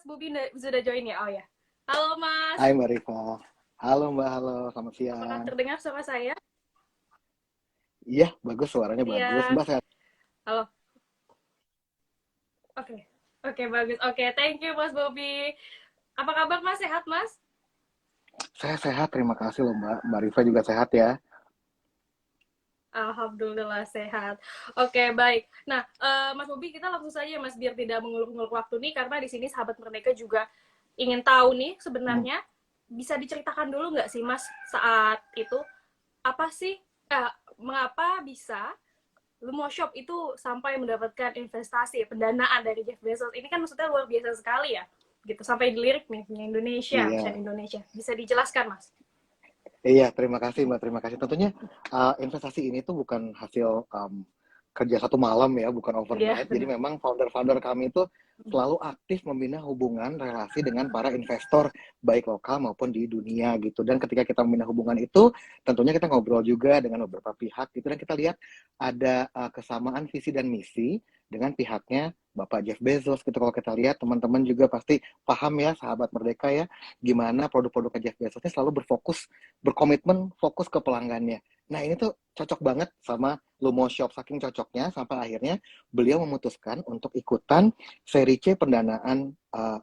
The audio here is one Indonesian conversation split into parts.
Bobi sudah join ya? Oh ya. Halo Mas. Hai Mbak Rifa. Halo Mbak, halo. Selamat Apakah siang. terdengar suara saya? Iya, bagus suaranya bagus. Siang. Mbak sehat? Halo. Oke. Oke, bagus. Oke, thank you Mas Bobi. Apa kabar Mas? Sehat Mas? Saya sehat, terima kasih loh Mbak. Mbak Rifa juga sehat ya. Alhamdulillah sehat. Oke, baik. Nah, Mas Bobi, kita langsung saja Mas biar tidak mengulur-ngulur waktu nih karena di sini sahabat Merdeka juga ingin tahu nih Hmm. sebenarnya bisa diceritakan dulu nggak sih Mas saat itu apa sih mengapa bisa Lumo Shop itu sampai mendapatkan investasi pendanaan dari Jeff Bezos ini kan maksudnya luar biasa sekali ya gitu sampai dilirik nih punya Indonesia perusahaan Iya, Indonesia bisa dijelaskan Mas? iya, terima kasih Mbak, terima kasih. Tentunya investasi ini tuh bukan hasil kerja satu malam ya, bukan Iya overnight. Jadi benar. memang founder-founder kami itu selalu aktif membina hubungan relasi dengan para investor baik lokal maupun di dunia gitu. Dan ketika kita membina hubungan itu, tentunya kita ngobrol juga dengan beberapa pihak gitu dan kita lihat ada kesamaan visi dan misi dengan pihaknya Bapak Jeff Bezos gitu. Kalau kita lihat teman-teman juga pasti paham ya sahabat Merdeka ya, gimana produk-produk Jeff Bezos ini selalu berkomitmen fokus ke pelanggannya. Nah ini tuh cocok banget sama Lumo Shop, saking cocoknya sampai akhirnya beliau memutuskan untuk ikutan seri C pendanaan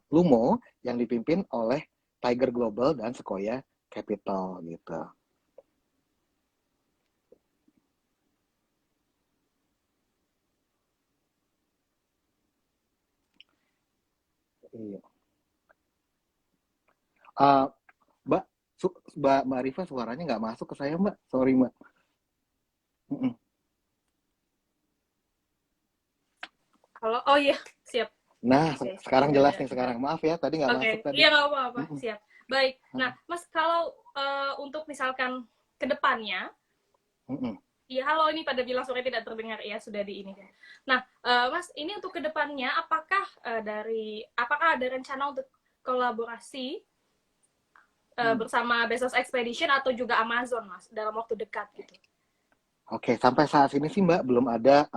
Lumo yang dipimpin oleh Tiger Global dan Sequoia Capital gitu. Iya. Uh, Mbak, Mbak Rifa suaranya nggak masuk ke saya Mbak, sorry Mbak. Mm-mm. Kalau oh iya siap. Nah, Oke, sekarang sudah jelas ada nih bentar. sekarang. Maaf ya, tadi nggak Oke, masuk tadi. iya nggak apa-apa, Mm-mm. siap. Baik. Nah, Mas kalau untuk misalkan ke depannya, Mm-mm. ya halo ini pada bilang sore tidak terdengar ya sudah di ini kan. Nah, Mas ini untuk ke depannya apakah apakah ada rencana untuk kolaborasi Mm. bersama Bezos Expedition atau juga Amazon Mas dalam waktu dekat gitu? Oke, sampai saat ini sih Mbak belum ada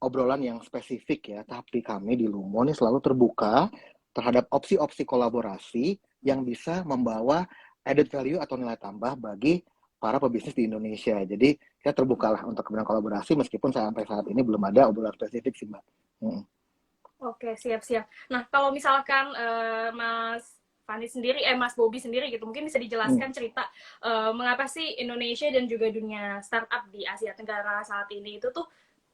obrolan yang spesifik ya, tapi kami di Lumo nih selalu terbuka terhadap opsi-opsi kolaborasi yang bisa membawa added value atau nilai tambah bagi para pebisnis di Indonesia. Jadi kita terbuka lah untuk kemudian kolaborasi meskipun sampai saat ini belum ada obrolan spesifik sih Mbak. Hmm. Oke, siap-siap. Nah, kalau misalkan Mas Fani sendiri, Mas Bobi sendiri gitu, mungkin bisa Hmm. dijelaskan cerita mengapa sih Indonesia dan juga dunia startup di Asia Tenggara saat ini itu tuh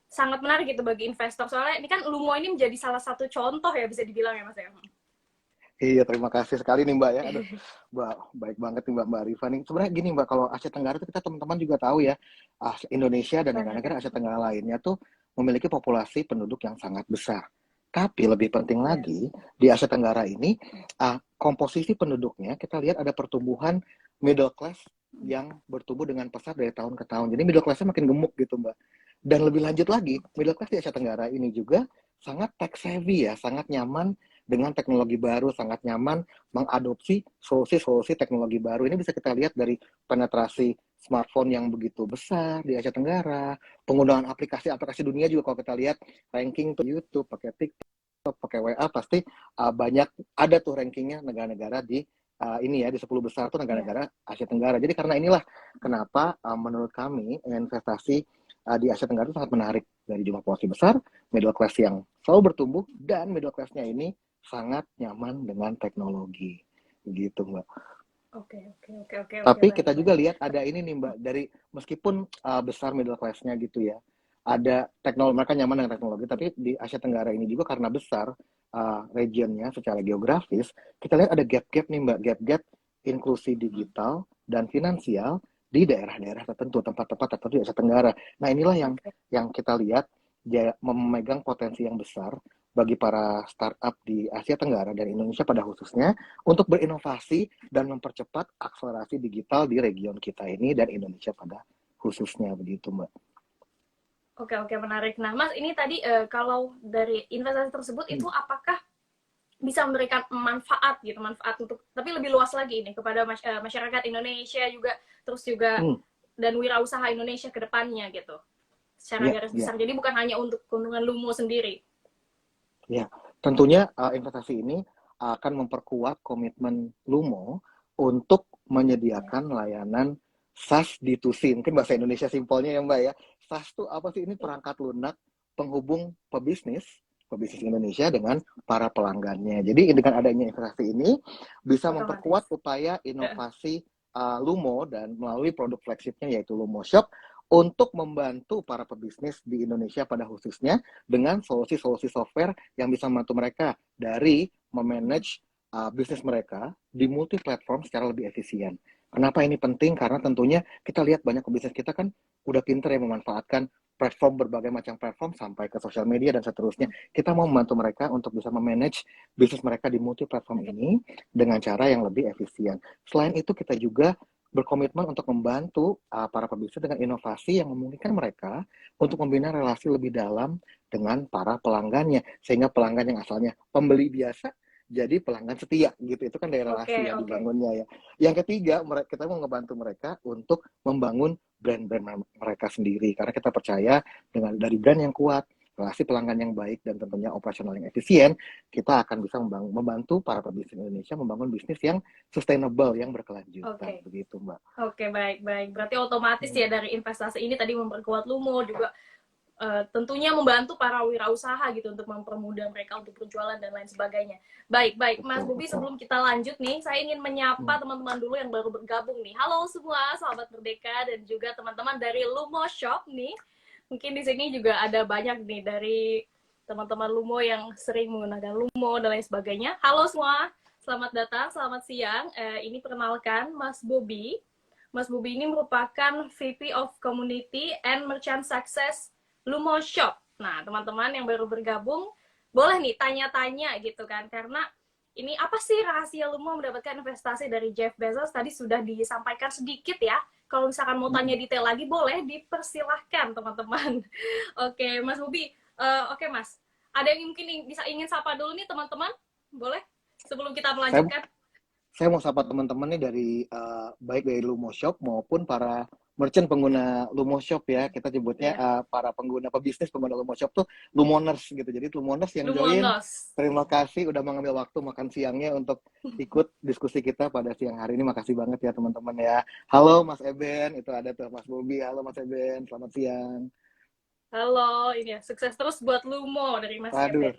sangat menarik gitu bagi investor. Soalnya ini kan Lumo ini menjadi salah satu contoh ya bisa dibilang ya Mas ya. Iya, terima kasih sekali nih Mbak ya. Aduh, Mbak, baik banget nih Mbak Rifa nih. Sebenarnya gini Mbak, kalau Asia Tenggara itu kita teman-teman juga tahu ya, Indonesia dan Banyak ya. negara-negara Asia Tenggara lainnya tuh memiliki populasi penduduk yang sangat besar. Tapi lebih penting Iya. lagi, di Asia Tenggara ini, komposisi penduduknya, kita lihat ada pertumbuhan middle class yang bertumbuh dengan pesat dari tahun ke tahun. Jadi middle class-nya makin gemuk gitu Mbak. Dan lebih lanjut lagi, middle class di Asia Tenggara ini juga sangat tech savvy ya, sangat nyaman dengan teknologi baru, sangat nyaman mengadopsi solusi-solusi teknologi baru. Ini bisa kita lihat dari penetrasi smartphone yang begitu besar di Asia Tenggara, penggunaan aplikasi-aplikasi dunia juga kalau kita lihat ranking tuh YouTube, pakai TikTok, pakai WA pasti banyak ada tuh rankingnya negara-negara di ini ya di 10 besar tuh Iya. negara-negara Asia Tenggara. Jadi karena inilah kenapa menurut kami investasi di Asia Tenggara itu sangat menarik dari jumlah populasi besar, middle class yang selalu bertumbuh dan middle class-nya ini sangat nyaman dengan teknologi gitu Mbak. Oke, oke, oke, oke, oke, Tapi baik, kita juga baik. lihat ada ini nih Mbak, dari meskipun besar middle class-nya gitu ya, ada teknologi mereka nyaman dengan teknologi, tapi di Asia Tenggara ini juga karena besar regionnya secara geografis, kita lihat ada gap-gap nih Mbak, gap-gap inklusi digital dan finansial di daerah-daerah tertentu, tempat-tempat tertentu di Asia Tenggara. Nah inilah Oke. yang kita lihat memegang potensi yang besar bagi para startup di Asia Tenggara dan Indonesia pada khususnya untuk berinovasi dan mempercepat akselerasi digital di region kita ini dan Indonesia pada khususnya begitu Mbak. Oke, oke, menarik. Nah, Mas, ini tadi kalau dari investasi tersebut itu apakah bisa memberikan manfaat gitu, manfaat untuk tapi lebih luas lagi ini kepada masyarakat Indonesia juga terus juga Hmm. dan wirausaha Indonesia ke depannya gitu. Secara Ya, garis ya, besar. Jadi bukan hanya untuk keuntungan Lumo sendiri. ya. Tentunya investasi ini akan memperkuat komitmen Lumo untuk menyediakan layanan SaaS D2C. Mungkin bahasa Indonesia simpelnya ya Mbak ya. SaaS itu apa sih? Ini perangkat lunak penghubung pebisnis Indonesia dengan para pelanggannya. Jadi dengan adanya investasi ini bisa memperkuat upaya inovasi Lumo dan melalui produk flagshipnya yaitu Lumo Shop untuk membantu para pebisnis di Indonesia pada khususnya dengan solusi-solusi software yang bisa membantu mereka dari memanage bisnis mereka di multi platform secara lebih efisien. Kenapa ini penting? Karena tentunya kita lihat banyak pebisnis kita kan udah pinter ya memanfaatkan platform, berbagai macam platform sampai ke sosial media dan seterusnya. Kita mau membantu mereka untuk bisa memanage bisnis mereka di multi platform ini dengan cara yang lebih efisien. Selain itu kita juga berkomitmen untuk membantu para pebisnis dengan inovasi yang memungkinkan mereka untuk membina relasi lebih dalam dengan para pelanggannya, sehingga pelanggan yang asalnya pembeli biasa jadi pelanggan setia gitu. Itu kan dari relasi dibangunnya ya. Yang ketiga, kita mau ngebantu mereka untuk membangun brand-brand mereka sendiri, karena kita percaya dengan dari brand yang kuat, relasi pelanggan yang baik, dan tentunya operasional yang efisien, kita akan bisa membantu para pebisnis Indonesia membangun bisnis yang sustainable, yang berkelanjutan. Begitu Mbak. Oke, baik. Berarti otomatis ya dari investasi ini tadi memperkuat Lumo, juga tentunya membantu para wirausaha gitu untuk mempermudah mereka untuk berjualan dan lain sebagainya. Baik, Mas Bobi, sebelum kita lanjut nih, saya ingin menyapa teman-teman dulu yang baru bergabung nih. Halo semua, sahabat Merdeka dan juga teman-teman dari Lumo Shop nih. Mungkin di sini juga ada banyak nih dari teman-teman Lumo yang sering menggunakan Lumo dan lain sebagainya. Halo semua, selamat datang, selamat siang. Ini perkenalkan Mas Bobi. Mas Bobi ini merupakan VP of Community and Merchant Success Lumo Shop. Nah, teman-teman yang baru bergabung, boleh nih tanya-tanya gitu kan, karena ini apa sih rahasia Lumo mendapatkan investasi dari Jeff Bezos? Tadi sudah disampaikan sedikit ya. Kalau misalkan mau tanya detail lagi, boleh dipersilahkan teman-teman. Oke, Mas Bobi. Oke, Mas. Ada yang mungkin bisa ingin sapa dulu nih teman-teman? Boleh? Sebelum kita melanjutkan. Saya mau sapa teman-teman nih dari baik dari Lumo Shop maupun para merchant pengguna Lumo Shop ya. Kita sebutnya para pengguna pebisnis pengguna Lumo Shop tuh Lumoners gitu. Jadi Lumoners yang join, terima kasih udah mengambil waktu makan siangnya untuk ikut diskusi kita pada siang hari ini. Makasih banget ya teman-teman ya. Halo Mas Eben, itu ada tuh Mas Bobi. Halo Mas Eben, selamat siang. Halo, ini ya, sukses terus buat Lumo dari Mas Eben. Aduh,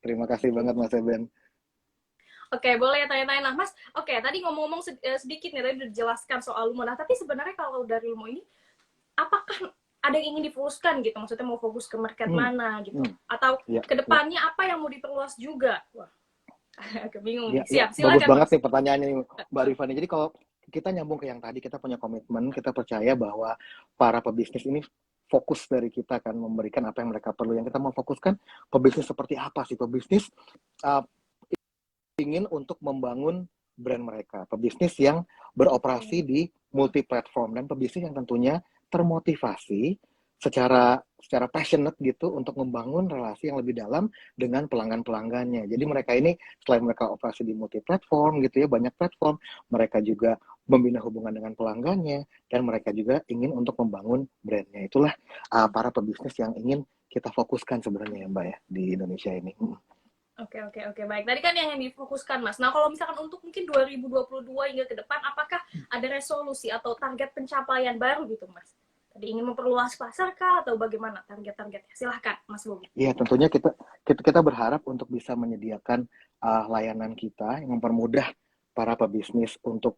terima kasih banget Mas Eben. Oke, boleh tanya-tanya. Nah, Mas, oke, tadi ngomong-ngomong sedikit nih, tadi udah dijelaskan soal Lumo. Nah, tapi sebenarnya kalau dari Lumo ini, apakah ada yang ingin difokuskan gitu? Maksudnya mau fokus ke market mana gitu? Atau kedepannya apa yang mau diperluas juga? Wah, agak bingung nih. Siap, silakan. Bagus banget nih pertanyaannya Mbak Rifani. Jadi kalau kita nyambung ke yang tadi, kita punya komitmen, kita percaya bahwa para pebisnis ini fokus dari kita kan memberikan apa yang mereka perlu. Yang kita mau fokuskan, pebisnis seperti apa sih? Pebisnis ingin untuk membangun brand mereka, pebisnis yang beroperasi di multi platform, dan pebisnis yang tentunya termotivasi secara passionate gitu untuk membangun relasi yang lebih dalam dengan pelanggan-pelanggannya. Jadi mereka ini selain mereka operasi di multi platform gitu ya, banyak platform, mereka juga membina hubungan dengan pelanggannya, dan mereka juga ingin untuk membangun brandnya. Itulah para pebisnis yang ingin kita fokuskan sebenarnya ya Mbak ya di Indonesia ini. Oke, baik. Tadi kan yang difokuskan, Mas. Nah, kalau misalkan untuk mungkin 2022 hingga ke depan, apakah ada resolusi atau target pencapaian baru gitu, Mas? Tadi ingin memperluas pasar kah, atau bagaimana target-targetnya? Silahkan, Mas Bobi. Iya, tentunya kita berharap untuk bisa menyediakan layanan kita yang mempermudah para pebisnis untuk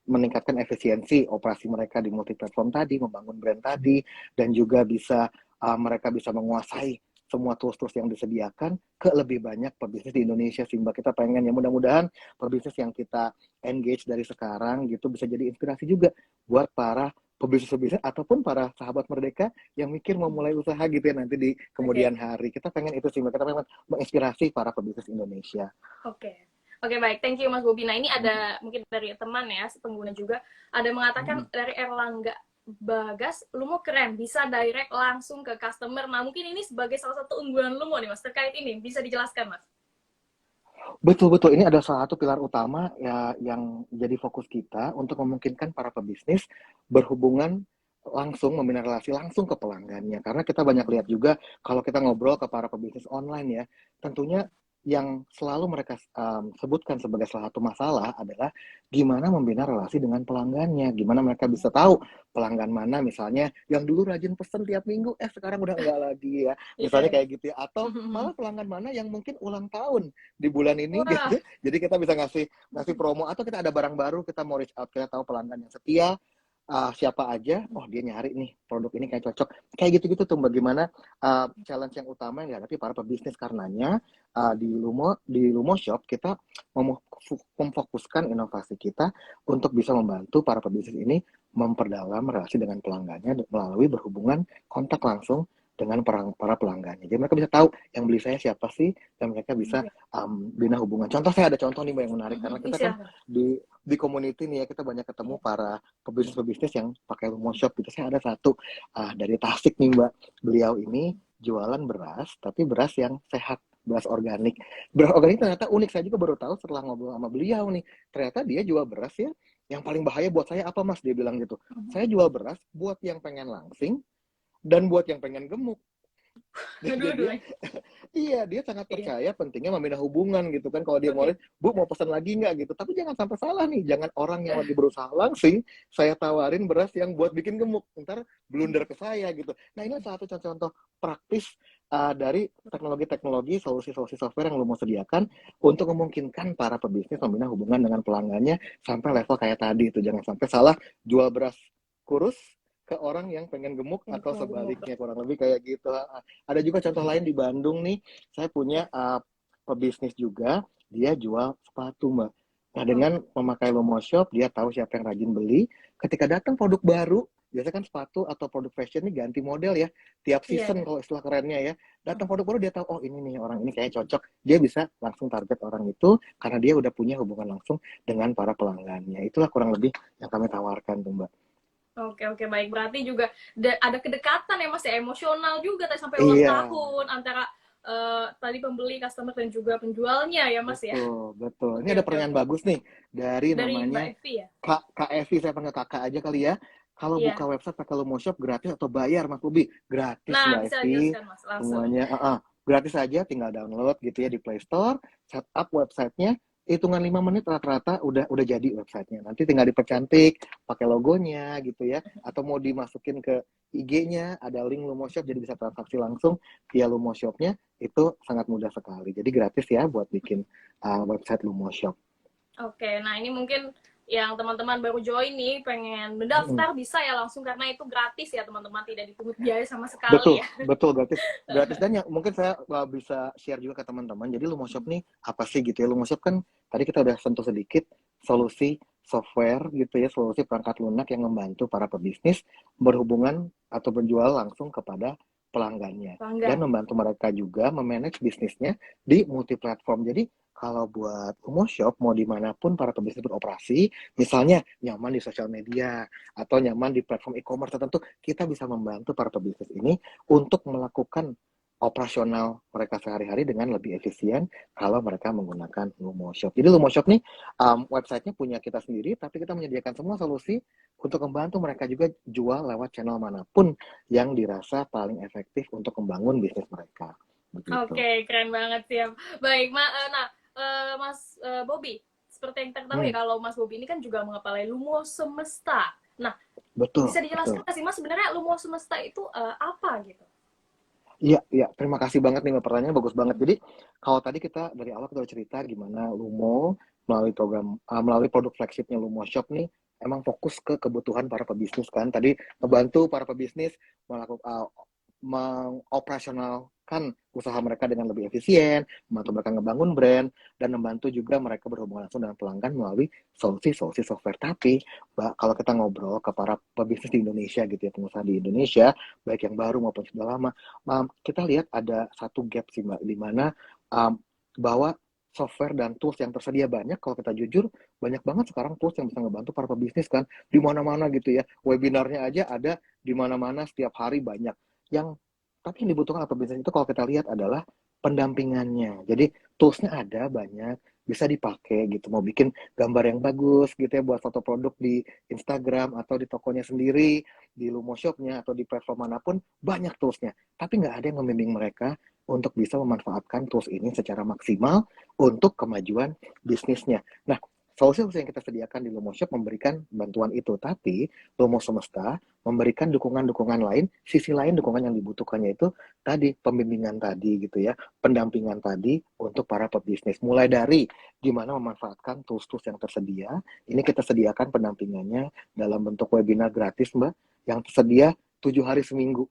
meningkatkan efisiensi operasi mereka di multi platform tadi, membangun brand tadi, dan juga bisa mereka bisa menguasai semua tools-tools yang disediakan ke lebih banyak pebisnis di Indonesia. Sehingga kita pengen ya mudah-mudahan pebisnis yang kita engage dari sekarang gitu bisa jadi inspirasi juga buat para pebisnis ataupun para sahabat Merdeka yang mikir mau mulai usaha gitu ya nanti di kemudian hari. Kita pengen itu sih, kita pengen menginspirasi para pebisnis Indonesia. Oke, baik. Thank you Mas Bobi. Nah, ini ada mungkin dari teman ya, pengguna juga, ada mengatakan dari Erlangga Bagas, Lumo keren, bisa direct langsung ke customer. Nah, mungkin ini sebagai salah satu unggulan Lumo nih, Mas. Terkait ini, bisa dijelaskan, Mas? Betul. Ini ada salah satu pilar utama ya yang jadi fokus kita untuk memungkinkan para pebisnis berhubungan langsung, membina relasi langsung ke pelanggannya. Karena kita banyak lihat juga kalau kita ngobrol ke para pebisnis online ya, tentunya yang selalu mereka sebutkan sebagai salah satu masalah adalah gimana membina relasi dengan pelanggannya, gimana mereka bisa tahu pelanggan mana misalnya yang dulu rajin pesen tiap minggu, sekarang udah enggak lagi ya, misalnya Iya. kayak gitu ya, atau malah pelanggan mana yang mungkin ulang tahun di bulan ini Wah. gitu. Jadi kita bisa ngasih promo, atau kita ada barang baru, kita mau reach out, kita tahu pelanggan yang setia, siapa aja, oh dia nyari nih produk ini kayak cocok, kayak gitu-gitu tuh. Bagaimana challenge yang utama yang dihadapi para pebisnis, karenanya di Lumo Shop kita memfokuskan inovasi kita untuk bisa membantu para pebisnis ini memperdalam relasi dengan pelanggannya melalui berhubungan kontak langsung dengan para pelanggannya. Jadi mereka bisa tahu yang beli saya siapa sih, dan mereka bisa bina hubungan. Contoh, saya ada contoh nih Mbak yang menarik, karena kita kan Silakan. di community nih ya, kita banyak ketemu para pebisnis-pebisnis yang pakai Lumo Shop gitu. Saya ada satu dari Tasik nih Mbak. Beliau ini jualan beras, tapi beras yang sehat, beras organik. Beras organik ternyata unik, saya juga baru tahu setelah ngobrol sama beliau nih. Ternyata dia jual beras ya, yang paling bahaya buat saya apa Mas? Dia bilang gitu. Saya jual beras buat yang pengen langsing dan buat yang pengen gemuk. Jadi Dua-duanya. iya, dia sangat Iya. percaya pentingnya membina hubungan gitu kan. Kalau dia Oke. ngeluarin, Bu mau pesan lagi nggak gitu. Tapi jangan sampai salah nih, jangan orang yang lagi berusaha langsing, saya tawarin beras yang buat bikin gemuk. Ntar blunder ke saya gitu. Nah ini salah satu contoh praktis dari teknologi-teknologi, solusi-solusi software yang lu mau sediakan untuk memungkinkan para pebisnis membina hubungan dengan pelanggannya sampai level kayak tadi itu. Jangan sampai salah jual beras kurus ke orang yang pengen gemuk Yang atau pengen gemuk. sebaliknya, kurang lebih kayak gitu. Ada juga contoh lain di Bandung nih, saya punya pebisnis juga, dia jual sepatu Mbak. Nah dengan memakai Lumo Shop, dia tahu siapa yang rajin beli. Ketika datang produk baru, biasanya kan sepatu atau produk fashion ini ganti model ya, tiap Iya, season iya. kalau istilah kerennya ya. Datang produk baru, dia tahu, oh ini nih orang ini kayak cocok. Dia bisa langsung target orang itu karena dia udah punya hubungan langsung dengan para pelanggannya. Itulah kurang lebih yang kami tawarkan tuh Mbak. Oke, oke, baik. Berarti juga ada kedekatan ya Mas ya, emosional juga tadi sampai ulang Iya, tahun antara tadi pembeli, customer dan juga penjualnya ya Mas ya. betul, betul. Ini Oke, ada oke, pertanyaan oke. bagus nih dari Dari Mbak namanya Evi ya? Kak Evi, saya panggil kakak aja kali ya. Kalau buka Iya. website pakai Lumo Shop gratis atau bayar Mas Bobi? Gratis Nah, Mbak bisa Evi, dijelaskan Mas langsung. semuanya gratis aja, tinggal download gitu ya di Play Store, setup websitenya, hitungan 5 menit rata-rata udah jadi websitenya. Nanti tinggal dipercantik, pakai logonya gitu ya, atau mau dimasukin ke IG-nya, ada link Lumo Shop jadi bisa transaksi langsung via Lumo Shop-nya, itu sangat mudah sekali. Jadi gratis ya buat bikin website Lumo Shop. Oke, nah ini mungkin yang teman-teman baru join nih pengen mendaftar bisa ya langsung karena itu gratis ya teman-teman, tidak dipungut biaya sama sekali Betul, ya. betul, gratis. Gratis, dan yang mungkin saya bisa share juga ke teman-teman. Jadi Lumo Shop nih apa sih gitu ya? Lumo Shop kan tadi kita udah sentuh sedikit solusi software gitu ya, solusi perangkat lunak yang membantu para pebisnis berhubungan atau berjual langsung kepada pelanggannya, dan Pelanggan. membantu mereka juga memanage bisnisnya di multi platform. Jadi kalau buat Lumo Shop mau dimanapun para pebisnis beroperasi, misalnya nyaman di sosial media atau nyaman di platform e-commerce tertentu, kita bisa membantu para pebisnis ini untuk melakukan operasional mereka sehari-hari dengan lebih efisien kalau mereka menggunakan Lumo Shop. Jadi Lumo Shop nih websitenya punya kita sendiri, tapi kita menyediakan semua solusi untuk membantu mereka juga jual lewat channel manapun yang dirasa paling efektif untuk membangun bisnis mereka. Begitu. Oke, keren banget sih. Baik, Mas Bobby, seperti yang kita ketahui Hmm, kalau Mas Bobby ini kan juga mengepalai Lumo Semesta. Nah, betul, bisa dijelaskan betul. nggak sih Mas sebenarnya Lumo Semesta itu apa gitu? Iya, iya. Terima kasih banget nih Mbak, pertanyaannya bagus banget. Jadi kalau tadi kita dari awal kita udah cerita gimana Lumo melalui produk flagshipnya Lumo Shop nih emang fokus ke kebutuhan para pebisnis kan. Tadi membantu para pebisnis melakukan mengoperasionalkan usaha mereka dengan lebih efisien, membantu mereka ngebangun brand, dan membantu juga mereka berhubungan langsung dengan pelanggan melalui solusi-solusi software. Tapi kalau kita ngobrol ke para pebisnis di Indonesia gitu ya, pengusaha di Indonesia, baik yang baru maupun sudah lama, kita lihat ada satu gap sih Mbak, di mana bahwa software dan tools yang tersedia banyak, kalau kita jujur, banyak banget sekarang tools yang bisa ngebantu para pebisnis kan, di mana-mana gitu ya, webinarnya aja ada di mana-mana setiap hari banyak. Tapi yang dibutuhkan oleh pebisnis itu kalau kita lihat adalah pendampingannya. Jadi toolsnya ada banyak, bisa dipakai gitu, mau bikin gambar yang bagus gitu ya buat foto produk di Instagram atau di tokonya sendiri, di Lumo Shop-nya atau di platform manapun, banyak toolsnya. Tapi nggak ada yang membimbing mereka untuk bisa memanfaatkan tools ini secara maksimal untuk kemajuan bisnisnya. Nah, solusi-solusi yang kita sediakan di Lumo Shop memberikan bantuan itu, tapi Lumo Semesta memberikan dukungan-dukungan lain, sisi lain dukungan yang dibutuhkannya itu tadi, pembimbingan tadi gitu ya, pendampingan tadi untuk para pebisnis. Mulai dari gimana memanfaatkan tools-tools yang tersedia, ini kita sediakan pendampingannya dalam bentuk webinar gratis, Mbak, yang tersedia 7 hari seminggu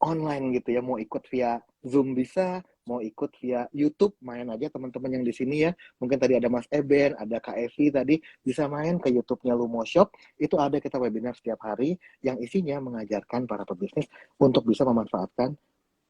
online gitu ya, mau ikut via Zoom bisa, mau ikut via YouTube, main aja teman-teman yang di sini ya. Mungkin tadi ada Mas Eben, ada Kak Evi tadi, bisa main ke YouTube-nya Lumo Shop. Itu ada kita webinar setiap hari yang isinya mengajarkan para pebisnis untuk bisa memanfaatkan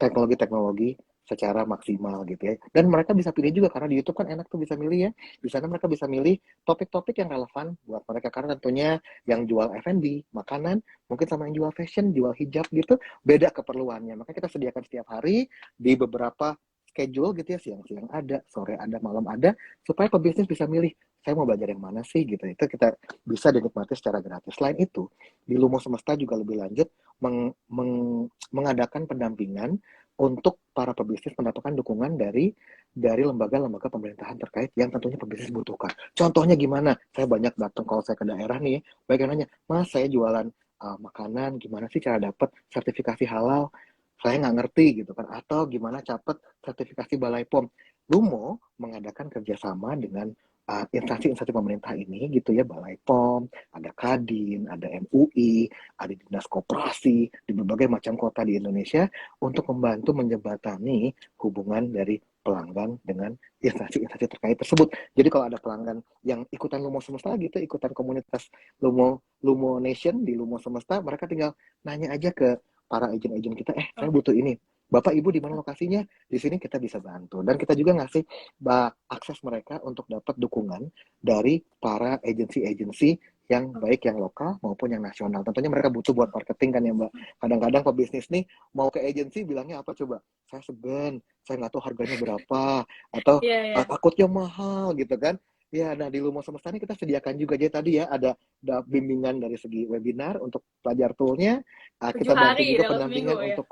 teknologi-teknologi secara maksimal gitu ya. Dan mereka bisa pilih juga karena di YouTube kan enak tuh bisa milih ya. Di sana mereka bisa milih topik-topik yang relevan buat mereka karena tentunya yang jual F&B, makanan, mungkin sama yang jual fashion, jual hijab gitu, beda keperluannya. Maka kita sediakan setiap hari di beberapa schedule gitu ya, siang-siang ada, sore ada, malam ada, supaya pebisnis bisa milih saya mau belajar yang mana sih gitu. Itu kita bisa dinikmati secara gratis. Selain itu, di Lumo Semesta juga lebih lanjut mengadakan pendampingan untuk para pebisnis mendapatkan dukungan dari lembaga-lembaga pemerintahan terkait yang tentunya pebisnis butuhkan. Contohnya gimana? Saya banyak datang kalau saya ke daerah nih, banyak yang nanya, Mas saya jualan makanan, gimana sih cara dapat sertifikasi halal? Saya nggak ngerti gitu kan. Atau gimana dapat sertifikasi Balai POM? Lumo mengadakan kerjasama dengan instansi-instansi pemerintah ini gitu ya, Balai POM, ada Kadin, ada MUI, ada dinas koperasi di berbagai macam kota di Indonesia untuk membantu menjembatani hubungan dari pelanggan dengan instansi-instansi terkait tersebut. Jadi kalau ada pelanggan yang ikutan Lumo Semesta gitu, ikutan komunitas Lumo Nation di Lumo Semesta, mereka tinggal nanya aja ke para agen-agen kita, saya butuh ini. Bapak Ibu di mana lokasinya? Di sini kita bisa bantu. Dan kita juga ngasih akses mereka untuk dapat dukungan dari para agensi-agensi yang baik yang lokal maupun yang nasional. Tentunya mereka butuh buat marketing kan ya Mbak. Kadang-kadang pebisnis nih mau ke agensi bilangnya apa coba? Saya segan, saya nggak tahu harganya berapa, atau takutnya mahal gitu kan. Ya, nah di Lumo Semesta ini kita sediakan juga jadi tadi ya ada bimbingan dari segi webinar untuk pelajar toolnya, 7 kita bantu hari juga dalam seminggu pendampingan ya. untuk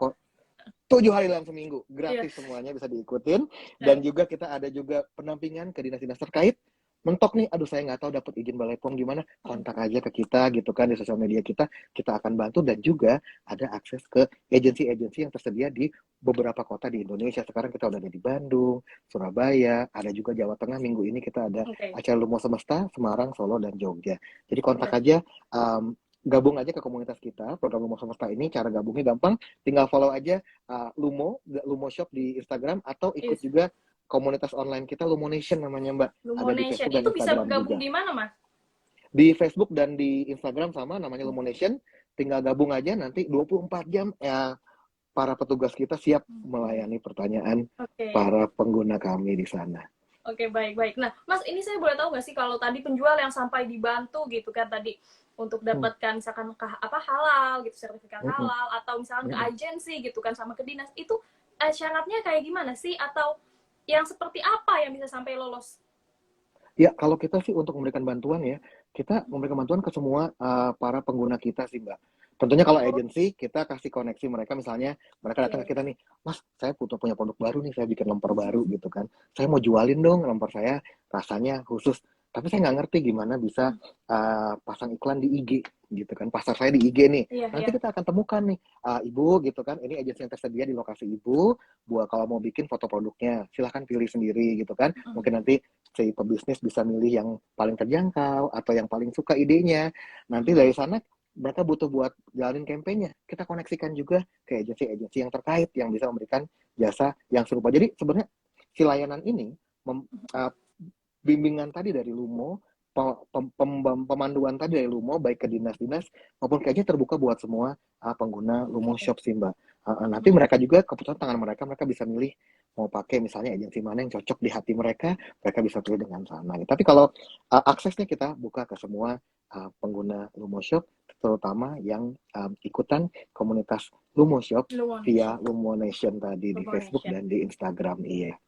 7 hari dalam seminggu, Iya. gratis semuanya bisa diikutin. Dan juga kita ada juga pendampingan ke dinas-dinas terkait. Mentok nih, aduh saya nggak tahu dapat izin Balai POM gimana, kontak aja ke kita gitu kan di sosial media kita akan bantu. Dan juga ada akses ke agensi-agensi yang tersedia di beberapa kota di Indonesia. Sekarang kita udah ada di Bandung, Surabaya, ada juga Jawa Tengah. Minggu ini kita ada acara Lumo Semesta, Semarang, Solo, dan Jogja. Jadi kontak aja, gabung aja ke komunitas kita, program Lumo Semesta ini. Cara gabungnya gampang, tinggal follow aja Lumo Shop di Instagram, atau ikut juga komunitas online kita Lumo Nation namanya Mbak. Lumo Ada di Nation. Facebook dan Itu bisa Instagram gabung juga. di mana, Mas? Di Facebook dan di Instagram sama, namanya Lumo Nation. Tinggal gabung aja, nanti 24 jam ya para petugas kita siap melayani pertanyaan para pengguna kami di sana. Oke, baik-baik. Nah, Mas, ini saya boleh tahu nggak sih kalau tadi penjual yang sampai dibantu gitu kan tadi untuk dapatkan misalkan halal gitu, sertifikat halal, atau misalkan ke agensi gitu kan sama ke dinas, itu syaratnya kayak gimana sih? Atau yang seperti apa yang bisa sampai lolos? Ya, kalau kita sih untuk memberikan bantuan ya, kita memberikan bantuan ke semua para pengguna kita sih Mbak. Tentunya kalau agensi, kita kasih koneksi mereka, misalnya mereka datang ke kita nih, Mas, saya punya produk baru nih, saya bikin lemper baru gitu kan. Saya mau jualin dong lemper saya, rasanya khusus. Tapi saya nggak ngerti gimana bisa pasang iklan di IG gitu kan. Pasar saya di IG nih. Nanti kita akan temukan nih, Ibu gitu kan, ini agensi yang tersedia di lokasi Ibu, buat kalau mau bikin foto produknya, silahkan pilih sendiri gitu kan. Mungkin nanti si pebisnis bisa milih yang paling terjangkau atau yang paling suka idenya. Nanti dari sana mereka butuh buat jalanin kampanye, kita koneksikan juga ke agensi-agensi yang terkait yang bisa memberikan jasa yang serupa. Jadi sebenarnya si layanan ini, bimbingan tadi dari Lumo, pemanduan tadi dari Lumo, baik ke dinas-dinas maupun kayaknya terbuka buat semua pengguna Lumo Shop sih Mbak. Nanti mereka juga keputusan tangan mereka bisa milih mau pakai misalnya agensi mana yang cocok di hati mereka bisa pilih dengan sana. Tapi kalau aksesnya kita buka ke semua pengguna Lumo Shop, terutama yang ikutan komunitas Lumo Shop via Lumo Nation tadi di Facebook dan di Instagram. Iya.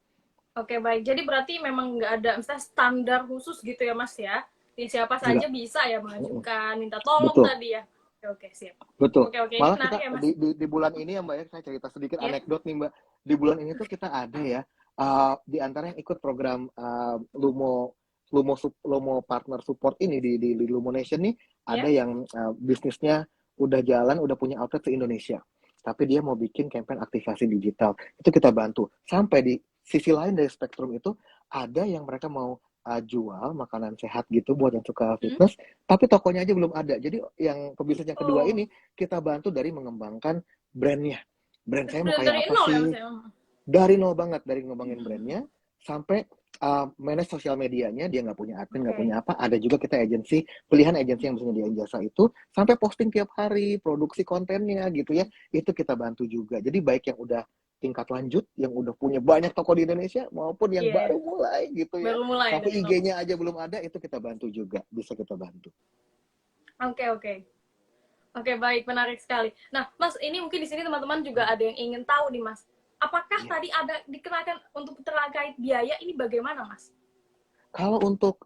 Oke, baik. Jadi berarti memang nggak ada misalnya standar khusus gitu ya Mas ya? Siapa saja bisa ya mengajukan, minta tolong tadi ya? Oke, siap. Betul. Oke, ini Malah menarik kita ya, Mas. di bulan ini ya Mbak ya, saya cerita sedikit Ya. anekdot nih Mbak. Di bulan ini tuh kita ada ya, di antara yang ikut program Lumo Partner Support ini di Lumo Nation nih, ada Ya. yang bisnisnya udah jalan, udah punya outlet se Indonesia. Tapi dia mau bikin campaign aktivasi digital. Itu kita bantu. Sampai di sisi lain dari spektrum itu, ada yang mereka mau jual makanan sehat gitu buat yang suka Hmm? fitness, tapi tokonya aja belum ada. Jadi yang pebisnis yang kedua Oh, ini kita bantu dari mengembangkan brandnya. Brand itu saya mau benar kayak dari apa nol ya, Mas sih? ya? Dari nol banget, dari ngembangin Hmm. brandnya sampai manage sosial medianya, dia nggak punya admin, nggak punya Oke. apa. Ada juga kita agensi, pilihan agensi yang bisa nyediain jasa itu, sampai posting tiap hari, produksi kontennya gitu ya. Itu kita bantu juga. Jadi baik yang udah tingkat lanjut, yang udah punya banyak toko di Indonesia, maupun yang Iya, baru mulai gitu ya. baru mulai Sampai dari nol. IG-nya aja belum ada, itu kita bantu juga. Bisa kita bantu. Oke. Oke, baik, menarik sekali. Nah, Mas, ini mungkin di sini teman-teman juga ada yang ingin tahu nih, Mas. Apakah Iya. tadi ada dikenakan untuk terkait biaya ini bagaimana, Mas? Kalau untuk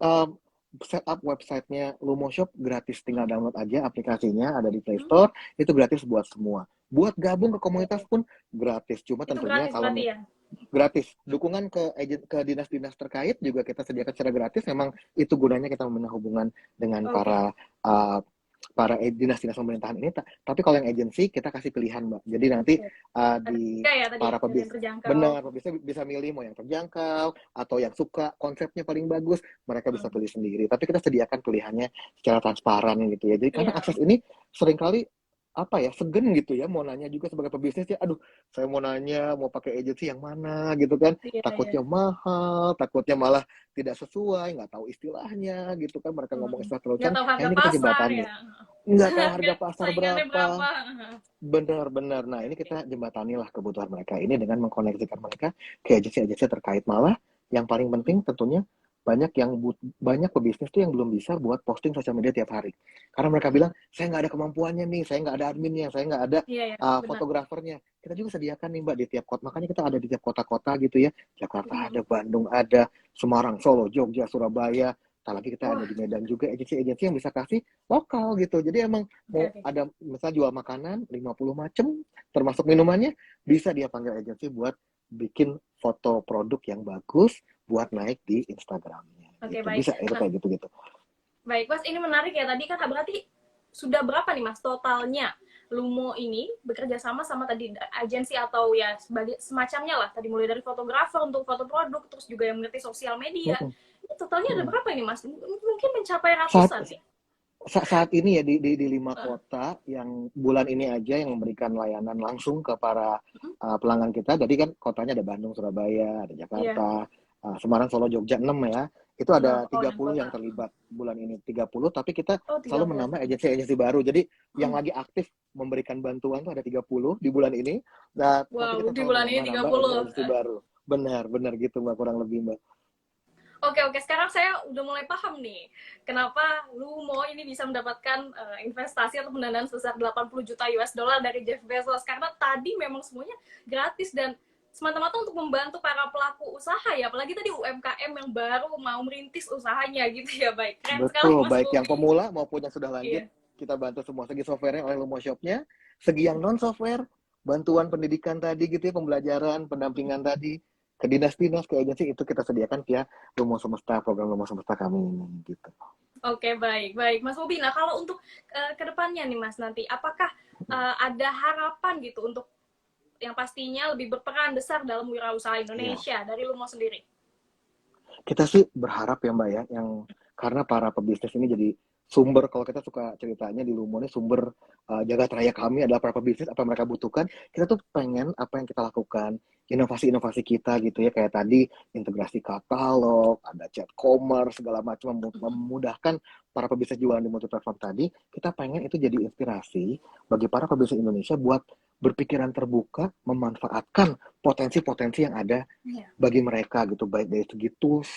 setup websitenya Lumo Shop gratis, tinggal download aja aplikasinya, ada di Play Hmm? Store, itu gratis buat semua. Buat gabung ke komunitas Oke. pun gratis. Cuma Itu tentunya gratis kalau berarti ya? gratis, dukungan ke dinas-dinas terkait juga kita sediakan secara gratis. Memang itu gunanya kita membina hubungan dengan Oke. uh, para dinas-dinas pemerintahan ini. Tapi kalau yang agensi kita kasih pilihan Mbak. Jadi nanti Oke. Ada di tiga ya tadi ya, para dari pebis yang terjangkau. benar bisa milih mau yang terjangkau atau yang suka konsepnya paling bagus, mereka bisa Hmm. pilih sendiri. Tapi kita sediakan pilihannya secara transparan gitu ya. Jadi karena Iya. akses ini seringkali apa ya, segan gitu ya, mau nanya juga sebagai pebisnis ya, aduh saya mau nanya mau pakai agensi yang mana gitu kan, Iya. takutnya mahal, takutnya malah tidak sesuai, nggak tahu istilahnya gitu kan, mereka ngomong Hmm. istilah terlalu Nggak canggih. tahu Nah harga ini kita pasar jembatani, ya. nggak tahu harga Nggak pasar saingannya berapa, berapa. benar-benar. Nah ini kita jembatani lah kebutuhan mereka ini dengan mengkoneksikan mereka ke agensi-agensi terkait. Malah yang paling penting tentunya banyak pebisnis tuh yang belum bisa buat posting sosial media tiap hari karena mereka bilang saya nggak ada kemampuannya nih, saya nggak ada adminnya, saya nggak ada Iya, ya, benar. fotografernya. Kita juga sediakan nih Mbak di tiap kota, makanya kita ada di tiap kota-kota gitu ya. Jakarta Hmm. ada, Bandung ada, Semarang, Solo, Jogja, Surabaya, lagi kita ada Wah, di Medan juga, agensi-agensi yang bisa kasih lokal gitu. Jadi emang mau oke. ada misalnya jual makanan 50 macam termasuk minumannya, bisa dia panggil agensi buat bikin foto produk yang bagus buat Oke. naik di Instagramnya Oke, gitu. baik. Bisa itu Nah, kayak gitu-gitu. baik, Mas, ini menarik ya. Tadi kan berarti sudah berapa nih, Mas, totalnya Lumo ini bekerja sama tadi agensi atau ya sebagai semacamnya lah. Tadi mulai dari fotografer untuk foto produk, terus juga yang mengerti sosial media. Mm-mm, Ini totalnya ada mm-mm. berapa ini, Mas? Mungkin mencapai Saat ratusan nih. saat ini ya di 5 Uh, kota yang bulan ini aja yang memberikan layanan langsung ke para hmm? pelanggan kita. Jadi kan kotanya ada Bandung, Surabaya, ada Iya, Jakarta, Semarang, Solo, Jogja 6 ya. Itu 6. ada Oh, tiga 6 puluh yang kota. terlibat bulan ini, 30. Tapi kita Oh, selalu 30. menambah agensi-agensi baru. Jadi yang Hmm. lagi aktif memberikan bantuan tuh ada 30 di bulan ini. Nah, tapi Wow, kita di selalu bulan ini menambah-nambah 30. agensi-agensi baru. Benar gitu Mbak, kurang lebih Mbak. Oke. Sekarang saya udah mulai paham nih, kenapa Lumo ini bisa mendapatkan investasi atau pendanaan sebesar 80 juta US dollar dari Jeff Bezos. Karena tadi memang semuanya gratis dan semata-mata untuk membantu para pelaku usaha ya. Apalagi tadi UMKM yang baru mau merintis usahanya gitu ya. Baik, keren sekali Betul, Mas baik yang Bobi. pemula maupun yang sudah lanjut, Iya. kita bantu semua. Segi software oleh Lumo Shop-nya, segi yang non-software, bantuan pendidikan tadi gitu ya, pembelajaran, pendampingan tadi, ke dinas-dinas, ke agensi, itu kita sediakan via Lumo Semesta, program Lumo Semesta kami ini gitu. Oke, baik Mas Bobi. Nah, kalau untuk kedepannya nih Mas nanti, apakah ada harapan gitu untuk yang pastinya lebih berperan besar dalam wirausaha Iya. Indonesia dari Lumo sendiri? Kita sih berharap ya Mbak ya, yang karena para pebisnis ini jadi sumber, kalau kita suka ceritanya di Lumo ini sumber jagat raya kami adalah para pebisnis, apa yang mereka butuhkan, kita tuh pengen apa yang kita lakukan, inovasi-inovasi kita gitu ya, kayak tadi integrasi katalog, ada chat commerce, segala macam memudahkan para pebisnis jualan di multi platform tadi, kita pengen itu jadi inspirasi bagi para pebisnis Indonesia buat berpikiran terbuka, memanfaatkan potensi-potensi yang ada Iya. bagi mereka gitu, baik dari segi tools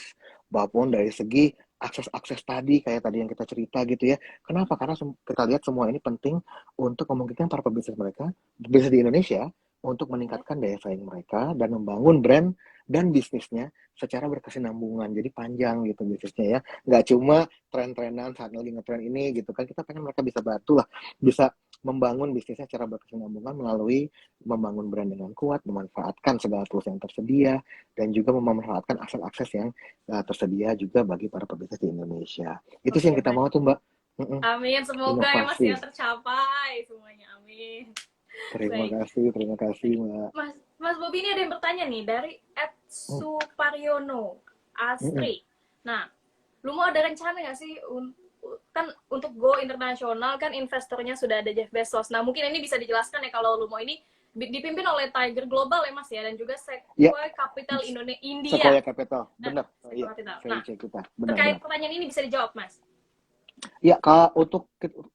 maupun dari segi akses-akses tadi kayak tadi yang kita cerita gitu ya. Kenapa? Karena kita lihat semua ini penting untuk memungkinkan para pebisnis mereka, pebisnis di Indonesia untuk meningkatkan daya saing mereka dan membangun brand dan bisnisnya secara berkesinambungan. Jadi panjang gitu bisnisnya ya. Nggak cuma tren-trenan saat lagi ngetren ini gitu kan. Kita pengen mereka bisa bantu lah. Bisa membangun bisnisnya secara berkesinambungan melalui membangun brand dengan kuat, memanfaatkan segala tools yang tersedia, dan juga memanfaatkan akses-akses yang tersedia juga bagi para pebisnis di Indonesia. Itu sih yang Oke, kita baik. mau tuh Mbak. Mm-mm. Amin, semoga ya Mas ya Inovasi. tercapai semuanya. Amin. Baik. Terima kasih Mbak. Mas Mas Bobi ini ada yang bertanya nih dari Ed Mm, Suparyono mm-mm. Astri. Nah, lu mau ada rencana nggak sih kan untuk go internasional kan investornya sudah ada Jeff Bezos. Nah, mungkin ini bisa dijelaskan ya kalau lu mau ini dipimpin oleh Tiger Global ya Mas ya dan juga Ya, Sequoia Capital India. Sequoia Capital, Nah, benar. Oh, iya, Sequoia Capital. Nah, VIC kita, terkait benar-benar. pertanyaan ini bisa dijawab Mas. Ya, kalau untuk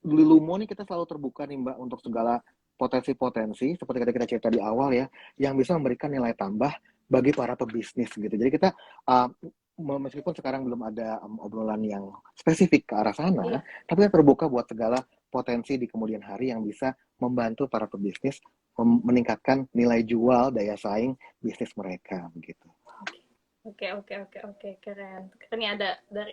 di Lumo nih kita selalu terbuka nih Mbak untuk segala potensi-potensi seperti tadi kita cerita di awal ya, yang bisa memberikan nilai tambah bagi para pebisnis gitu. Jadi kita uh, meskipun sekarang belum ada obrolan yang spesifik ke arah sana, Iya. tapi kita terbuka buat segala potensi di kemudian hari yang bisa membantu para pebisnis meningkatkan nilai jual, daya saing bisnis mereka begitu. Oke, keren. Ini ada dari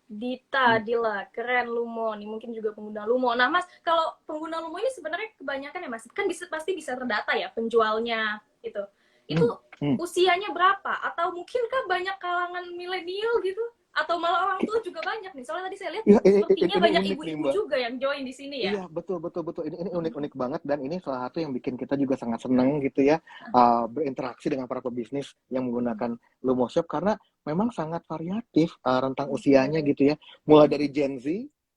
Dita, Dila, keren Lumo. Nih mungkin juga pengguna Lumo. Nah, Mas, kalau pengguna Lumo ini sebenarnya kebanyakan ya, Mas, kan pasti bisa terdata ya penjualnya itu. Itu Hmm, hmm. usianya berapa? Atau mungkinkah banyak kalangan milenial gitu? Atau malah orang tua juga banyak nih. Soalnya tadi saya lihat Ya, sepertinya ini banyak unik nih ibu-ibu Mbak. juga yang join di sini ya. Iya, betul, betul, betul. Ini unik-unik banget dan ini salah satu yang bikin kita juga sangat senang gitu ya, berinteraksi dengan para pebisnis yang menggunakan Lumo Shop karena memang sangat variatif rentang usianya Oke. gitu ya. Mulai dari Gen Z,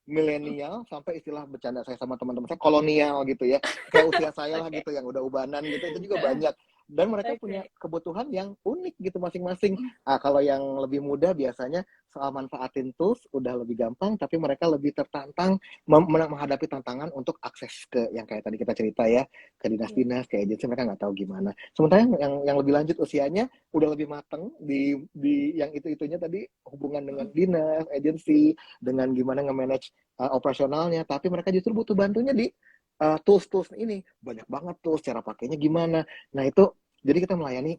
milenial, sampai istilah bercanda saya sama teman-teman saya kolonial gitu ya. Kayak usia saya lah Oke. gitu yang udah ubanan gitu itu juga banyak. Dan mereka punya Oke. kebutuhan yang unik gitu masing-masing. Kalau yang lebih muda biasanya soal manfaatin tools udah lebih gampang, tapi mereka lebih tertantang menghadapi tantangan untuk akses ke yang kayak tadi kita cerita ya, ke dinas-dinas, ke agensi mereka nggak tahu gimana. Sementara yang lebih lanjut usianya udah lebih mateng di yang itu-itunya tadi hubungan dengan dinas, agensi, dengan gimana nge-manage operasionalnya, tapi mereka justru butuh bantunya di tools-tools ini. Banyak banget tools, cara pakainya gimana. Nah itu, jadi kita melayani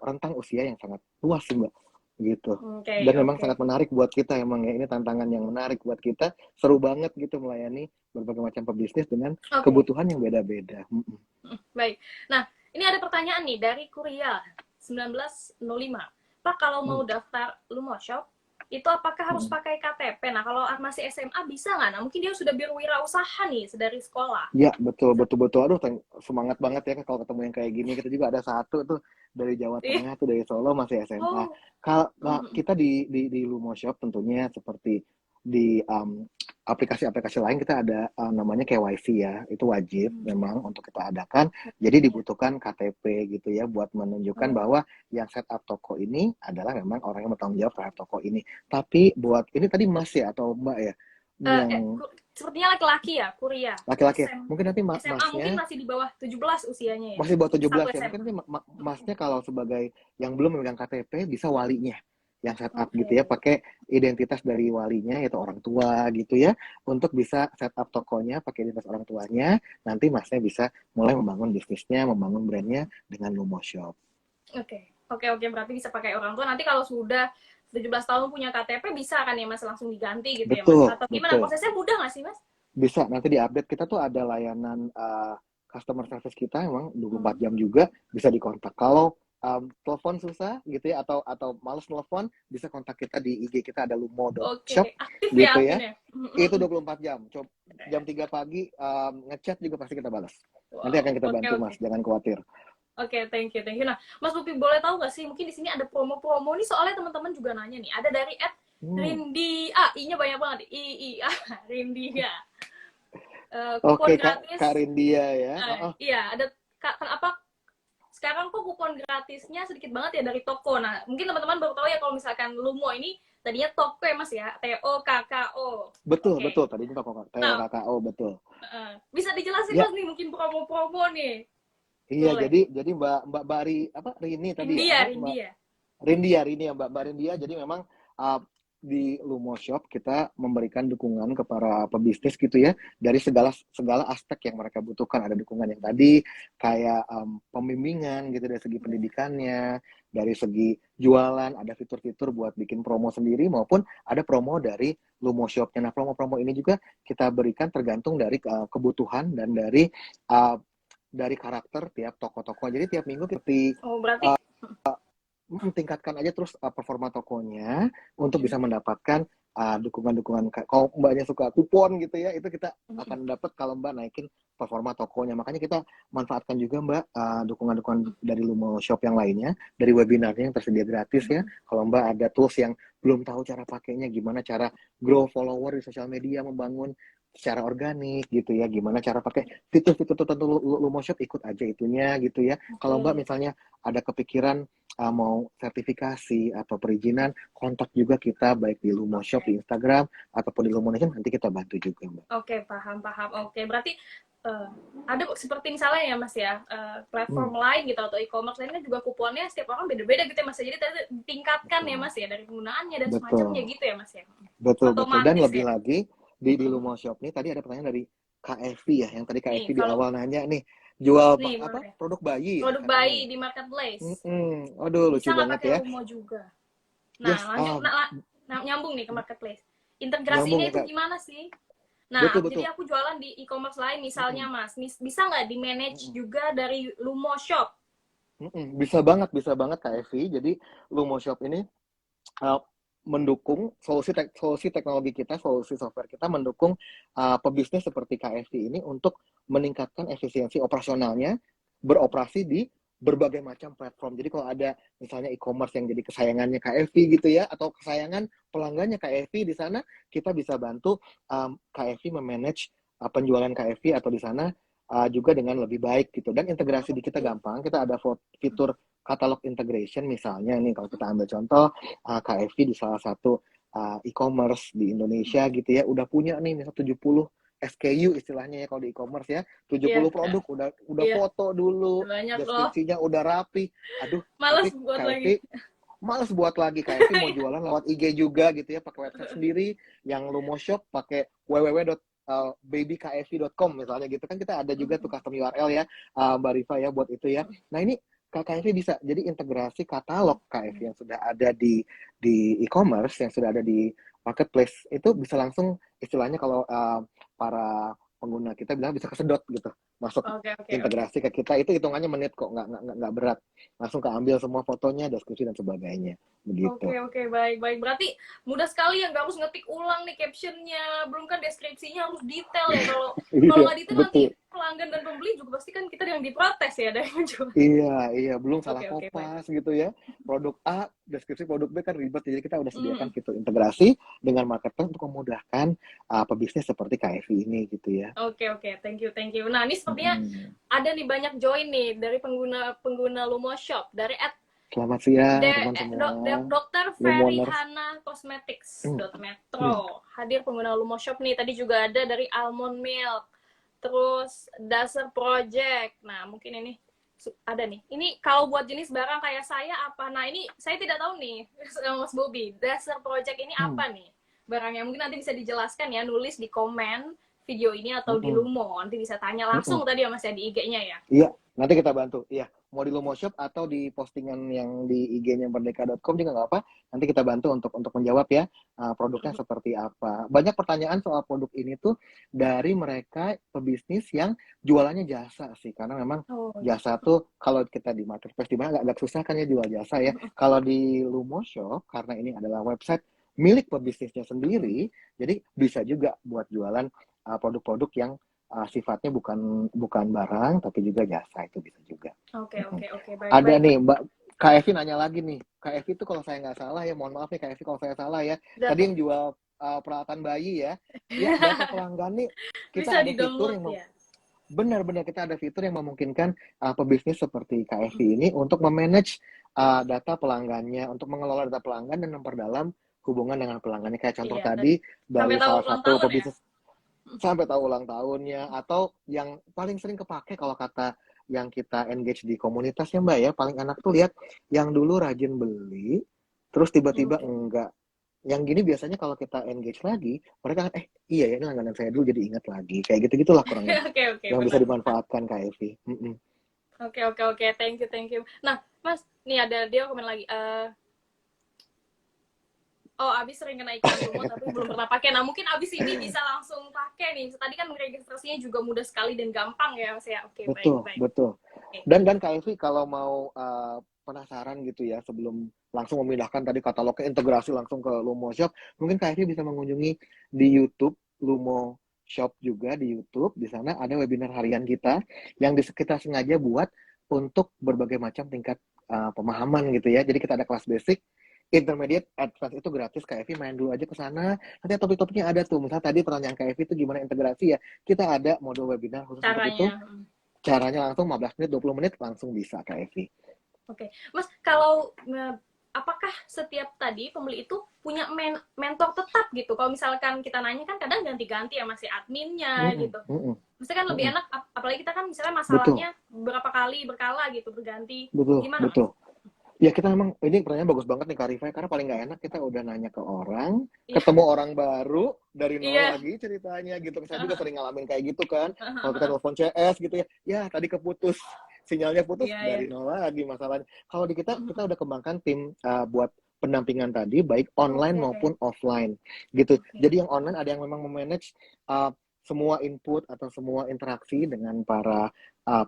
rentang usia yang sangat luas sih Mbak gitu. Dan memang Oke. sangat menarik buat kita emang ya ini tantangan yang menarik buat kita, seru banget gitu melayani berbagai macam pebisnis dengan Oke. kebutuhan yang beda-beda. Baik. Nah, ini ada pertanyaan nih dari Kuria 1905. Pak, kalau mau daftar Lumo Shop, itu apakah harus pakai KTP? Nah, kalau masih SMA bisa nggak? Nah, mungkin dia sudah berwirausaha nih dari sekolah. Ya betul betul betul. Aduh semangat banget ya kalau ketemu yang kayak gini. Kita juga ada satu tuh dari Jawa Iya. Tengah tuh dari Solo masih SMA. Oh. Kalau kita di Lumo Shop tentunya seperti di aplikasi-aplikasi lain kita ada namanya KYC ya. Itu wajib memang untuk kita adakan. Jadi dibutuhkan KTP gitu ya buat menunjukkan bahwa yang setup toko ini adalah memang orang yang bertanggung jawab terhadap toko ini. Tapi buat ini tadi Mas ya atau Mbak ya yang Sepertinya laki-laki ya, Kuria. laki-laki ya. Mungkin nanti SMA masnya mungkin masih di bawah 17 usianya ya. masih bawah 17 Satu ya. Mungkin SMA. nanti masnya kalau sebagai yang belum memegang KTP bisa walinya yang setup gitu ya, Oke. pakai identitas dari walinya yaitu orang tua gitu ya, untuk bisa setup tokonya pakai identitas orang tuanya. Nanti masnya bisa mulai membangun bisnisnya, membangun brandnya dengan Lumo Shop. Oke, berarti bisa pakai orang tua. Nanti kalau sudah 17 tahun punya KTP bisa kan ya Mas langsung diganti gitu ya Mas? Betul, Atau gimana betul. prosesnya mudah nggak sih Mas? Bisa nanti diupdate, kita tuh ada layanan customer service kita emang 24 jam juga bisa dikontak. Kalau telepon susah gitu ya atau males telepon bisa kontak kita di IG kita ada lumo.shop Oke, aktif ya gitu ya. adminnya. Itu 24 jam. Coba jam 3 pagi ngechat juga pasti kita balas. Nanti akan Wow, kita bantu oke. Mas, jangan khawatir. Oke, thank you. Nah, Mas Lupi boleh tahu nggak sih, mungkin di sini ada promo-promo nih soalnya teman-teman juga nanya nih. Ada dari Rindi, I-nya banyak banget. Rindia. Oke, Kupon Kak gratis. Rindia ya. Iya, ada apa? Sekarang kok kupon gratisnya sedikit banget ya dari toko. Nah, mungkin teman-teman baru tahu ya kalau misalkan Lumo ini tadinya toko ya Mas ya, TOKKO. Betul, Oke. betul. Tadi itu Nah, TOKKO betul. bisa dijelasin Ya, Mas nih mungkin promo-promo nih. iya Boleh. jadi Mbak Bari apa Rini tadi ya apa Mbak Rindia. Rindia ya Mbak Rindia jadi memang uh, di Lumo Shop kita memberikan dukungan ke para pebisnis gitu ya dari segala segala aspek yang mereka butuhkan. Ada dukungan yang tadi kayak pembimbingan gitu dari segi pendidikannya, dari segi jualan, ada fitur-fitur buat bikin promo sendiri maupun ada promo dari Lumo Shop-nya. Nah, promo-promo ini juga kita berikan tergantung dari kebutuhan dan dari karakter tiap toko-toko. Jadi tiap minggu seperti Oh, berarti tingkatkan aja terus performa tokonya untuk bisa mendapatkan dukungan-dukungan. Kalau mbaknya suka kupon gitu ya, itu kita akan dapat kalau mbak naikin performa tokonya. Makanya kita manfaatkan juga mbak dukungan-dukungan dari Lumo Shop yang lainnya, dari webinarnya yang tersedia gratis ya. Kalau mbak ada tools yang belum tahu cara pakainya, gimana cara grow follower di sosial media, membangun secara organik gitu ya, gimana cara pakai fitur-fitur tertentu Lumo Shop, ikut aja itunya gitu ya. Kalau mbak misalnya ada kepikiran mau sertifikasi atau perizinan, kontak juga kita baik di Lumo Shop di Instagram ataupun di Lumo Nation, nanti kita bantu juga mbak. Oke, paham. Oke, berarti ada seperti misalnya ya mas ya, platform lain gitu atau e-commerce lainnya juga kuponnya setiap orang beda-beda gitu ya mas. Jadi tadi ditingkatkan ya mas ya dari penggunaannya dan semacamnya gitu ya mas ya. Betul. Dan Otomatis lebih ya. lagi di Lumo Shop nih tadi ada pertanyaan dari KFV ya, yang tadi Nih, KFV di kalau awal nanya nih, jual nih produk bayi ya produk katanya bayi ya. di marketplace. Aduh lucu Bisa nggak banget pakai ya. Lumo juga? Yes, Nah, lanjut nyambung nih ke marketplace. nyambung Integrasinya ya itu kak. gimana sih? Betul Nah, betul. jadi aku jualan di e-commerce lain misalnya Mm-mm. mas, bisa nggak di manage juga dari Lumo Shop? Bisa banget KFV. Jadi Lumo Shop ini uh, mendukung solusi teknologi kita, solusi software kita mendukung pebisnis seperti KFV ini untuk meningkatkan efisiensi operasionalnya, beroperasi di berbagai macam platform. Jadi kalau ada misalnya e-commerce yang jadi kesayangannya KFV gitu ya, atau kesayangan pelanggannya KFV di sana, kita bisa bantu KFV memanage penjualan KFV atau di sana juga dengan lebih baik gitu. Dan integrasi di kita gampang. Kita ada fitur katalog integration misalnya nih, kalau kita ambil contoh KFV di salah satu e-commerce di Indonesia gitu ya, udah punya nih misal 70 SKU istilahnya ya kalau di e-commerce ya, 70 produk, udah foto dulu, banyak loh. deskripsinya udah rapi. Aduh, Males tapi buat KFV lagi. males buat lagi. KFV mau jualan lewat IG juga gitu ya, pakai website sendiri, yang Lumo Shop pakai www.babykfv.com misalnya gitu kan, kita ada juga tuh custom URL ya Mbak Rifa ya buat itu ya. Nah ini KFV bisa jadi integrasi katalog KFV yang sudah ada di e-commerce, yang sudah ada di marketplace, itu bisa langsung istilahnya kalau para pengguna kita bilang bisa kesedot gitu, masuk integrasi ke kita. Itu hitungannya menit kok, nggak berat, langsung keambil semua fotonya, deskripsi dan sebagainya begitu. Oke, baik. Berarti mudah sekali ya, nggak harus ngetik ulang nih captionnya, belum kan deskripsinya harus detail ya. Kalau nggak detail nanti pelanggan dan pembeli juga pasti kan kita yang diprotes ya dari penjual. Iya, belum salah kopas gitu ya. Produk A, deskripsi produk B kan ribet. Jadi kita udah sediakan fitur integrasi dengan marketplace untuk memudahkan pebisnis seperti KFV ini gitu ya. Oke, thank you. Nah, ini sepertinya ada nih banyak join nih dari pengguna Lumo Shop, dari Selamat siang teman semua. Dr. Ferihana Cosmetics Metro hadir pengguna Lumo Shop nih. Tadi juga ada dari Almond Milk, terus Dasar Project. Nah, mungkin ini ada nih. Ini kalau buat jenis barang kayak saya apa? Nah, ini saya tidak tahu nih, Mas Bobby. Dasar Project ini apa nih? Barangnya mungkin nanti bisa dijelaskan ya, nulis di komen video ini atau di Lumo. Nanti bisa tanya langsung tadi ya Mas ya di IG-nya ya. Iya, nanti kita bantu. Iya, mau di Lumo Shop atau di postingan yang di IG-nya merdeka.com juga nggak apa. Nanti kita bantu untuk menjawab ya produknya seperti apa. Banyak pertanyaan soal produk ini tuh dari mereka pebisnis yang jualannya jasa sih, karena memang jasa tuh kalau kita di marketplace di mana agak susah kan ya jual jasa ya. Kalau di Lumo Shop karena ini adalah website milik pebisnisnya sendiri, jadi bisa juga buat jualan produk-produk yang sifatnya bukan barang tapi juga jasa, itu bisa juga. Oke, baik. Ada nih Mbak KFV nanya lagi nih. KFV itu kalau saya nggak salah ya, mohon maaf nih KFV kalau saya salah ya. Tadi yang jual peralatan bayi ya. Ya, data pelanggan nih kita bisa ada fitur yang benar-benar kita ada fitur yang memungkinkan pebisnis seperti KFV ini untuk memanage data pelanggannya, untuk mengelola data pelanggan dan memperdalam hubungan dengan pelanggannya. Kayak contoh tadi dari salah satu pebisnis sampai tahu ulang tahunnya, atau yang paling sering kepake kalau kata yang kita engage di komunitas ya Mbak ya, paling enak tuh lihat yang dulu rajin beli terus tiba-tiba enggak yang gini biasanya kalau kita engage lagi, mereka kan, iya ya ini langganan saya dulu jadi ingat lagi. Kayak gitu-gitulah kurang lebih. Oke, oke, Yang bisa benar. dimanfaatkan Kak Evi. Oke, oke, oke. Thank you, thank you. Nah, Mas, nih ada dia komen lagi. Oh, Abi sering kena iklan Lumo tapi belum pernah pakai. Nah, mungkin abis ini bisa langsung pakai nih. Tadi kan registrasinya juga mudah sekali dan gampang ya, Mas ya. Oke, baik, Betul, baik. betul. Oke. Dan Kak Evi kalau mau penasaran gitu ya sebelum langsung memindahkan tadi katalognya integrasi langsung ke Lumo Shop, mungkin Kak Evi bisa mengunjungi di YouTube Lumo Shop juga di YouTube. Di sana ada webinar harian kita yang kita sengaja buat untuk berbagai macam tingkat pemahaman gitu ya. Jadi kita ada kelas basic, intermediate, advance itu gratis. Kak Evi main dulu aja ke sana. Nanti topik-topiknya ada tuh. Misalnya tadi pertanyaan Kak Evi itu gimana integrasi ya. Kita ada modul webinar khusus untuk itu. Caranya. Caranya langsung 15 menit, 20 menit langsung bisa Kak Evi. Oke. Mas, kalau apakah setiap tadi pembeli itu punya mentor tetap gitu? Kalau misalkan kita nanya kan kadang ganti-ganti ya masih adminnya gitu. Maksudnya kan lebih enak, apalagi kita kan misalnya Betul, masalahnya berapa kali berkala gitu berganti. betul, Gimana Mas? betul. Ya kita memang, ini pertanyaan bagus banget nih Kak Rifai, karena paling nggak enak kita udah nanya ke orang, Iya. ketemu orang baru, dari nol Iya. lagi ceritanya gitu. Saya juga sering ngalamin kayak gitu kan, kalau kita telepon CS gitu ya tadi keputus, sinyalnya putus, Iya, iya. dari nol lagi masalahnya. Kalau di kita udah kembangkan tim buat pendampingan tadi, baik online Oke. maupun offline gitu. Oke. Jadi yang online ada yang memang memanage semua input atau semua interaksi dengan para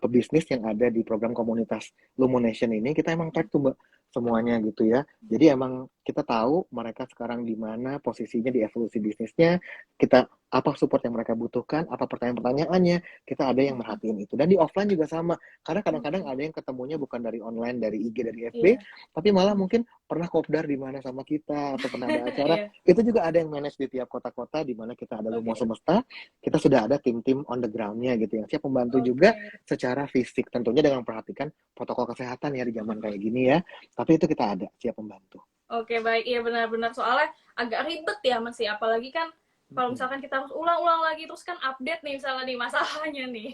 pebisnis yang ada di program komunitas Lumonation ini. Kita emang track tuh Mbak semuanya gitu ya. Jadi emang kita tahu mereka sekarang di mana posisinya di evolusi bisnisnya, kita apa support yang mereka butuhkan, apa pertanyaan-pertanyaannya, kita ada yang merhatiin itu. Dan di offline juga sama, karena kadang-kadang ada yang ketemunya bukan dari online, dari IG, dari FB, Iya. tapi malah mungkin pernah kopdar di mana sama kita, atau pernah ada acara, Iya. itu juga ada yang manage di tiap kota-kota, di mana kita ada Lumo Oke. Semesta, kita sudah ada tim-tim on the ground-nya gitu, yang siap membantu juga Oke. secara fisik, tentunya dengan perhatikan protokol kesehatan ya di zaman kayak gini ya. Tapi itu kita ada, siap membantu. Oke, baik. Iya benar-benar soalnya agak ribet ya Mas ya. Apalagi kan kalau misalkan kita harus ulang-ulang lagi terus kan update nih misalnya nih masalahnya nih.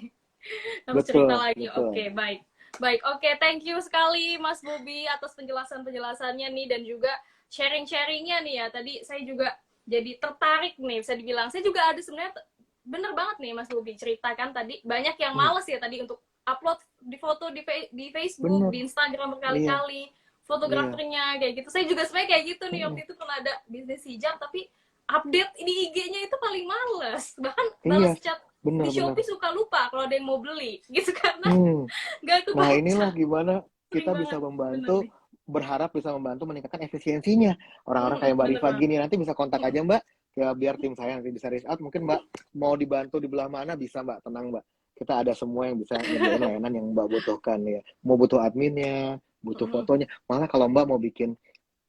Harus cerita Betul, lagi. betul. Oke, baik. Baik, oke. Thank you sekali Mas Bobi atas penjelasan-penjelasannya nih dan juga sharing-sharingnya nih ya. Tadi saya juga jadi tertarik nih bisa dibilang. Saya juga ada sebenarnya bener banget nih Mas Bobi ceritakan tadi banyak yang males ya tadi untuk upload di foto di Facebook, Bener, di Instagram iya, berkali-kali, iya. fotografernya kayak gitu. Saya juga sebenarnya kayak gitu nih waktu itu pernah ada bisnis hijab tapi update di IG-nya itu paling males. Bahkan Iya, balas chat di benar-benar. Shopee suka lupa kalau ada yang mau beli gitu karena Hmm. nggak Nah, kebaca. inilah gimana Sering kita bisa banget, bener membantu, nih. berharap bisa membantu meningkatkan efisiensinya. Orang-orang kayak Mbak Bener Riva banget. gini, nanti bisa kontak aja Mbak, ya biar tim saya nanti bisa reach out. Mungkin Mbak mau dibantu di belah mana bisa Mbak, tenang Mbak. Kita ada semua yang bisa nyediain layanan yang Mbak butuhkan ya. Mau butuh adminnya, butuh fotonya. Malah kalau Mbak mau bikin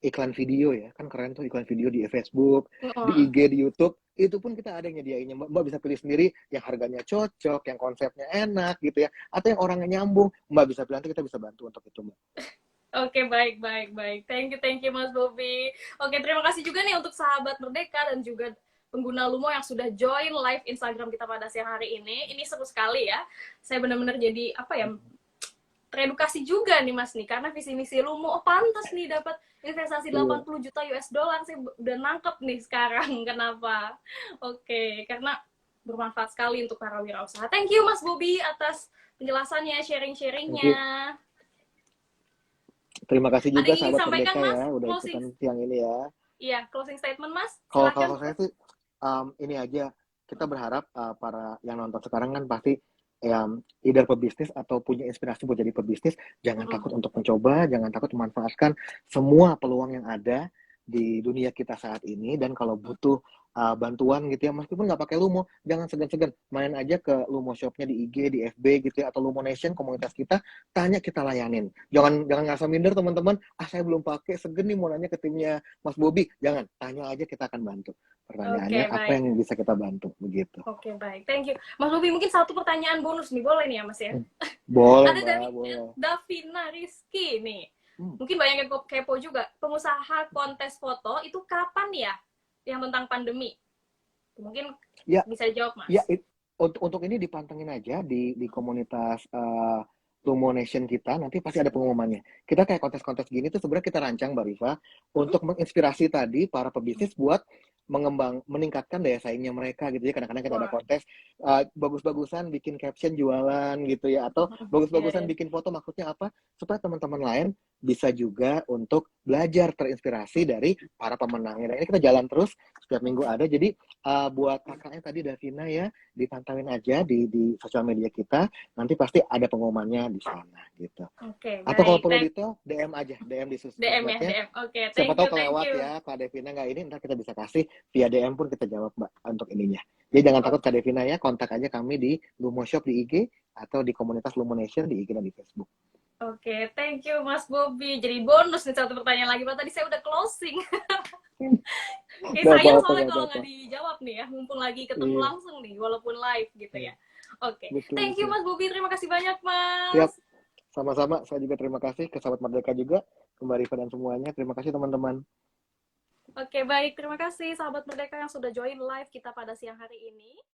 iklan video ya, kan keren tuh iklan video di Facebook, di IG, di YouTube, itu pun kita ada yang nyediainnya. Mbak bisa pilih sendiri yang harganya cocok, yang konsepnya enak gitu ya, atau yang orangnya nyambung, Mbak bisa pilih, nanti kita bisa bantu untuk itu Mbak. Oke, baik, baik, baik. Thank you, Mas Bobi. Oke, terima kasih juga nih untuk sahabat Merdeka dan juga pengguna Lumo yang sudah join live Instagram kita pada siang hari ini. Ini seru sekali ya. Saya benar-benar jadi, apa ya, teredukasi juga nih Mas nih. Karena visi misi Lumo, oh pantas nih dapat investasi Iya. 80 juta US dollar. Saya udah nangkep nih sekarang. Kenapa? Oke, karena bermanfaat sekali untuk para wirausaha. Thank you, Mas Bobi, atas penjelasannya, Thank you. sharing-sharingnya. Terima kasih Ada juga yang ingin sahabat sampaikan, Merdeka Mas? ya, udah Closing, ikutan siang ini ya. iya, closing statement, Mas. Kalau Silakan, saya Mas. sih ini aja, kita berharap para yang nonton sekarang kan pasti ya, either pebisnis atau punya inspirasi buat jadi pebisnis, jangan takut untuk mencoba, jangan takut memanfaatkan semua peluang yang ada di dunia kita saat ini. Dan kalau butuh bantuan gitu ya, meskipun nggak pakai Lumo, jangan segan-segan main aja ke Lumo Shopnya di IG, di FB gitu ya, atau Lumo Nation komunitas kita, tanya kita layanin. Jangan jangan ngerasa minder teman-teman, saya belum pakai, segen nih mau nanya ke timnya Mas Bobi. Jangan, tanya aja, kita akan bantu. Pertanyaannya Oke, apa baik. yang bisa kita bantu begitu. Oke, baik. Thank you. Mas Bobi, mungkin satu pertanyaan bonus nih, boleh nih ya, Mas ya? Boleh Ada Mbak, dari boleh. Davina Rizky nih. Hmm. Mungkin banyak yang kepo juga. Pengusaha kontes foto itu kapan ya? Yang tentang pandemi. Mungkin Ya, bisa jawab, ya Mas. untuk ini dipantengin aja di komunitas Lumonation kita, nanti pasti ada pengumumannya. Kita kayak kontes-kontes gini tuh sebenarnya kita rancang, Mbak Rifa, untuk menginspirasi tadi para pebisnis buat meningkatkan daya saingnya mereka gitu ya. Kadang-kadang kita ada Wah, kontes bagus-bagusan bikin caption jualan gitu ya, atau iya, bagus-bagusan iya. bikin foto, maksudnya apa? Supaya teman-teman lain bisa juga untuk belajar terinspirasi dari para pemenangnya. Dan ini kita jalan terus setiap minggu ada. Jadi buat kakaknya tadi Davina ya, dipantauin aja di sosial media kita, nanti pasti ada pengumumannya di sana gitu. Oke, Atau kalau baik. perlu detail, DM aja, DM di DM ya, sosmednya. DM. Oke, Siapa thank tahu you, thank kelewat you. ya Kak Devina nggak ini, ntar kita bisa kasih via DM pun kita jawab Mbak untuk ininya. Jadi jangan takut Kak Oke. Devina ya, kontak aja kami di Lumo Shop di IG atau di komunitas Lumonation di IG dan di Facebook. Oke, thank you Mas Bobby. Jadi bonus nih satu pertanyaan lagi, Pak. Tadi saya udah closing. Kayak Gak sayang apa-apa, soalnya gak kalau apa-apa. nggak dijawab nih ya, mumpung lagi ketemu Iya, langsung nih, walaupun live gitu iya. ya. Oke, Betul, thank you betul. Mas Bobby. Terima kasih banyak, Siap, Mas. sama-sama. Saya juga terima kasih ke Sahabat Merdeka juga, ke Mbak Rifa dan semuanya. Terima kasih teman-teman. Oke, baik. Terima kasih sahabat Merdeka yang sudah join live kita pada siang hari ini.